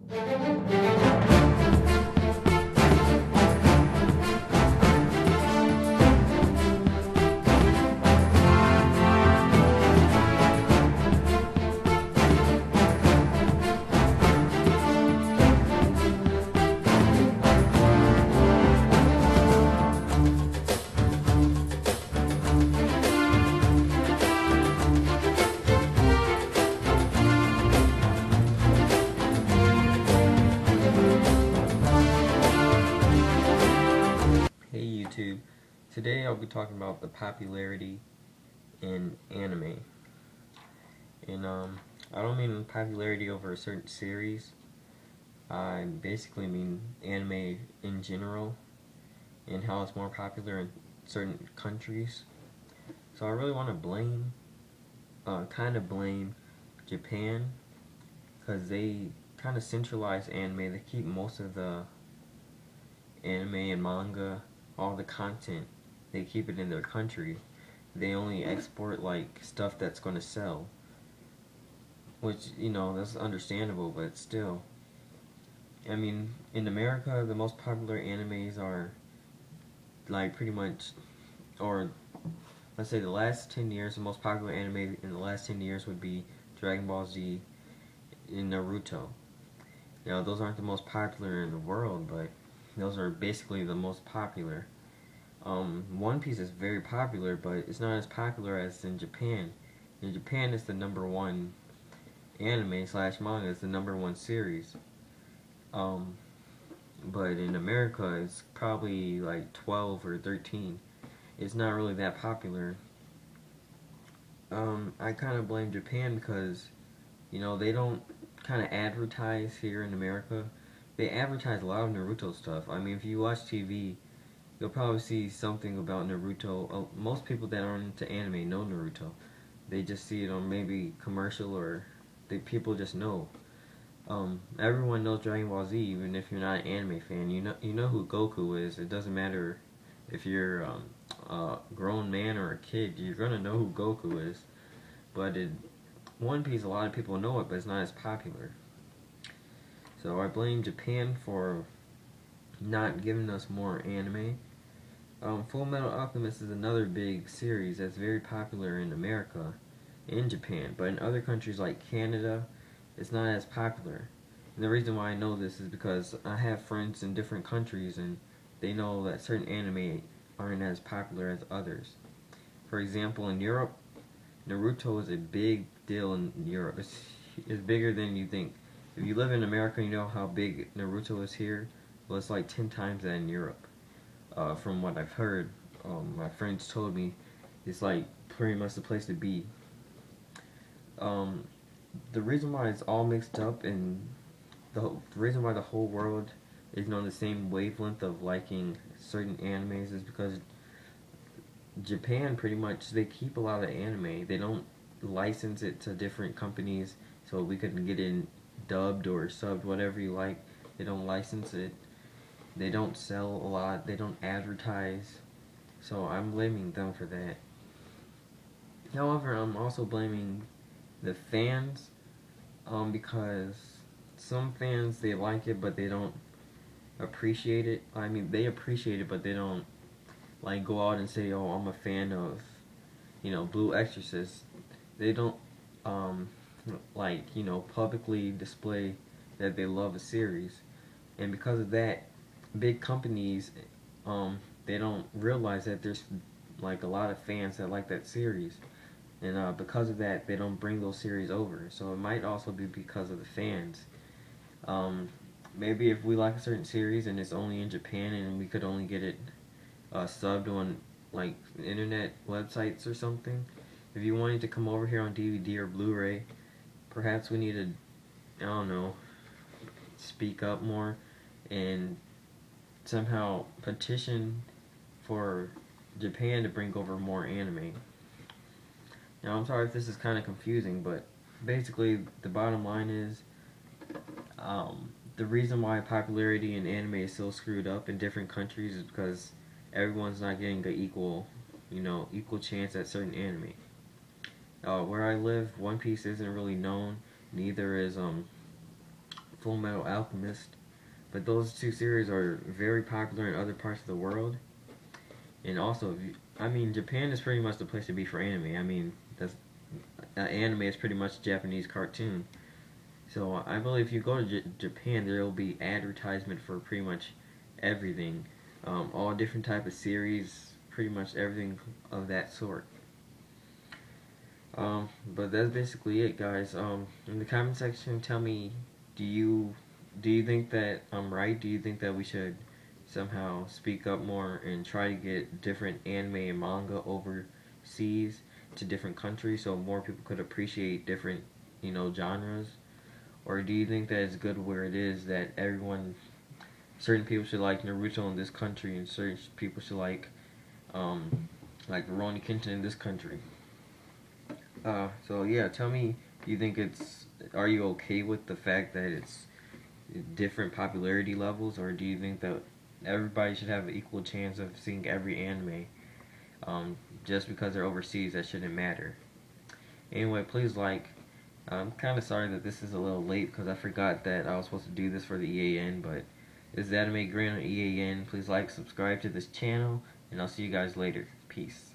Hey YouTube, today I'll be talking about the popularity in anime. And I don't mean popularity over a certain series. I basically mean anime in general and how it's more popular in certain countries. So I really want to kind of blame Japan, because they kind of centralize anime. They keep most of the anime and manga, all the content, they keep it in their country. They only export like stuff that's going to sell, which, you know, that's understandable, but still, I mean, in America the most popular animes are like pretty much, or let's say the last 10 years, the most popular anime in the last 10 years would be Dragon Ball Z and Naruto. Now those aren't the most popular in the world, but those are basically the most popular. One Piece is very popular, but it's not as popular as in Japan. In Japan, it's the #1 anime slash manga. It's the #1 series. But in America, it's probably like 12 or 13. It's not really that popular. I kind of blame Japan because, you know, they don't kind of advertise here in America. They advertise a lot of Naruto stuff. I mean, if you watch TV, you'll probably see something about Naruto. Most people that aren't into anime know Naruto. They just see it on maybe commercial, or people just know. Everyone knows Dragon Ball Z, even if you're not an anime fan. You know who Goku is. It doesn't matter if you're a grown man or a kid. You're gonna know who Goku is. But in One Piece, a lot of people know it, but it's not as popular. So I blame Japan for not giving us more anime. Full Metal Alchemist is another big series that's very popular in America and Japan, but in other countries like Canada, it's not as popular. And the reason why I know this is because I have friends in different countries, and they know that certain anime aren't as popular as others. For example, in Europe, Naruto is a big deal in Europe. It's bigger than you think. If you live in America, you know how big Naruto is here. Well, it's like 10 times that in Europe. From what I've heard, my friends told me it's like pretty much the place to be. The reason why it's all mixed up, and the reason why the whole world isn't on the same wavelength of liking certain animes is because Japan, pretty much, they keep a lot of anime. They don't license it to different companies so we can get it dubbed or subbed, whatever you like. They don't license it. They don't sell a lot. They don't advertise. So I'm blaming them for that. However, I'm also blaming the fans, because some fans, they like it, but they don't appreciate it. I mean, they appreciate it, but they don't like go out and say, "Oh, I'm a fan of, you know, Blue Exorcist." They don't like, you know, publicly display that they love a series, and because of that, big companies, they don't realize that there's like a lot of fans that like that series, and because of that, they don't bring those series over. So it might also be because of the fans. Maybe if we like a certain series and it's only in Japan and we could only get it subbed on like internet websites or something. If you wanted to come over here on DVD or Blu-ray, perhaps we need to, I don't know, speak up more and somehow petition for Japan to bring over more anime. Now, I'm sorry if this is kind of confusing, but basically the bottom line is, the reason why popularity in anime is so screwed up in different countries is because everyone's not getting the equal chance at certain anime. Where I live, One Piece isn't really known. Neither is Full Metal Alchemist. But those two series are very popular in other parts of the world. And also, I mean, Japan is pretty much the place to be for anime. I mean, that's anime is pretty much Japanese cartoon. So I believe if you go to Japan, there will be advertisement for pretty much everything, all different type of series, pretty much everything of that sort. But that's basically it, guys. In the comment section, tell me, do you do you think that I'm right? Do you think that we should somehow speak up more and try to get different anime and manga overseas to different countries so more people could appreciate different, genres? Or do you think that it's good where it is, that certain people should like Naruto in this country and certain people should like Rurouni Kenshin in this country? So yeah, tell me, are you okay with the fact that it's different popularity levels, or do you think that everybody should have an equal chance of seeing every anime? Just because they're overseas, that shouldn't matter. Anyway, please like. I'm kind of sorry that this is a little late because I forgot that I was supposed to do this for the EAN, but this is Anime Green on EAN. Please like, subscribe to this channel, and I'll see you guys later. Peace.